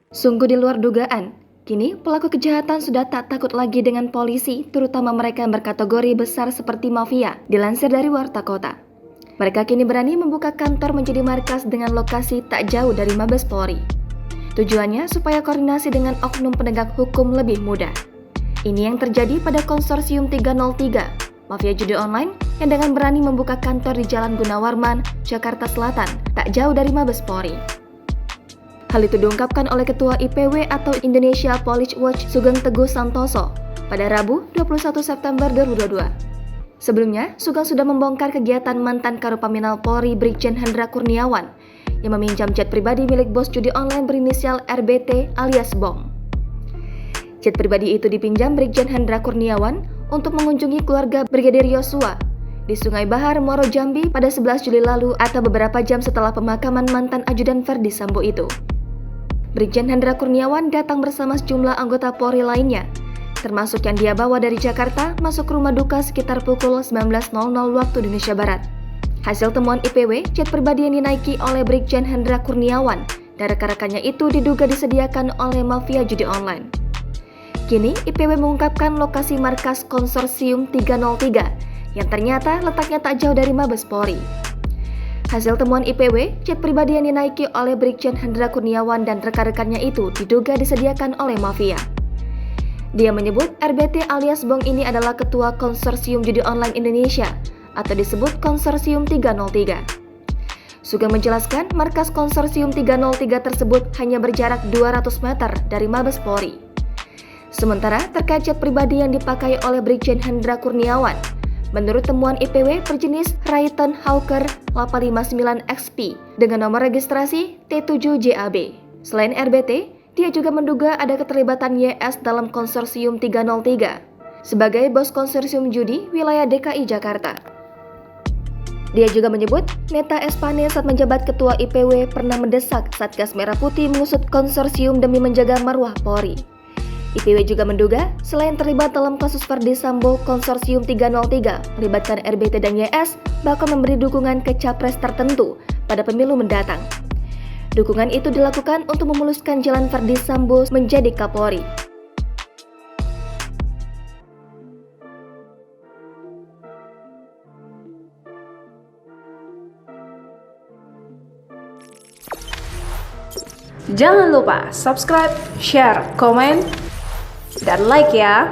Sungguh di luar dugaan, kini pelaku kejahatan sudah tak takut lagi dengan polisi, terutama mereka yang berkategori besar seperti mafia, dilansir dari Warta Kota. Mereka kini berani membuka kantor menjadi markas dengan lokasi tak jauh dari Mabes Polri. Tujuannya supaya koordinasi dengan oknum penegak hukum lebih mudah. Ini yang terjadi pada Konsorsium 303, mafia judi online yang dengan berani membuka kantor di Jalan Gunawarman, Jakarta Selatan, tak jauh dari Mabes Polri. Hal itu diungkapkan oleh Ketua IPW atau Indonesia Police Watch Sugeng Teguh Santoso pada Rabu 21 September 2022. Sebelumnya, Sugeng sudah membongkar kegiatan mantan Karopaminal Polri Brigjen Hendra Kurniawan yang meminjam jet pribadi milik bos judi online berinisial RBT alias Bong. Jet pribadi itu dipinjam Brigjen Hendra Kurniawan untuk mengunjungi keluarga Brigadir Yosua di Sungai Bahar, Muaro Jambi pada 11 Juli lalu atau beberapa jam setelah pemakaman mantan ajudan Verdi Sambo itu. Brigjen Hendra Kurniawan datang bersama sejumlah anggota Polri lainnya, termasuk yang dia bawa dari Jakarta masuk rumah duka sekitar pukul 19.00 waktu Indonesia Barat. Hasil temuan IPW, jet pribadi yang dinaiki oleh Brigjen Hendra Kurniawan dan rekan-rekannya itu diduga disediakan oleh mafia judi online. Kini, IPW mengungkapkan lokasi markas Konsorsium 303 yang ternyata letaknya tak jauh dari Mabes Polri. Hasil temuan IPW, jet pribadi yang dinaiki oleh Brigjen Hendra Kurniawan dan rekan-rekannya itu diduga disediakan oleh mafia. Dia menyebut RBT alias Bong ini adalah Ketua Konsorsium Judi Online Indonesia atau disebut Konsorsium 303. Sugeng menjelaskan markas Konsorsium 303 tersebut hanya berjarak 200 meter dari Mabes Polri. Sementara terkait jet pribadi yang dipakai oleh Brigjen Hendra Kurniawan, menurut temuan IPW berjenis Raytheon Hawker 859XP dengan nomor registrasi T7JAB. Selain RBT, dia juga menduga ada keterlibatan YS dalam Konsorsium 303 sebagai bos konsorsium judi wilayah DKI Jakarta. Dia juga menyebut Neta Espane saat menjabat Ketua IPW pernah mendesak Satgas Merah Putih mengusut konsorsium demi menjaga marwah Polri. IPW juga menduga, selain terlibat dalam kasus Verdi Sambo, Konsorsium 303 melibatkan RBT dan YS bahkan memberi dukungan ke capres tertentu pada pemilu mendatang. Dukungan itu dilakukan untuk memuluskan jalan Verdi Sambo menjadi Kapolri. Jangan lupa subscribe, share, komen, dan like ya.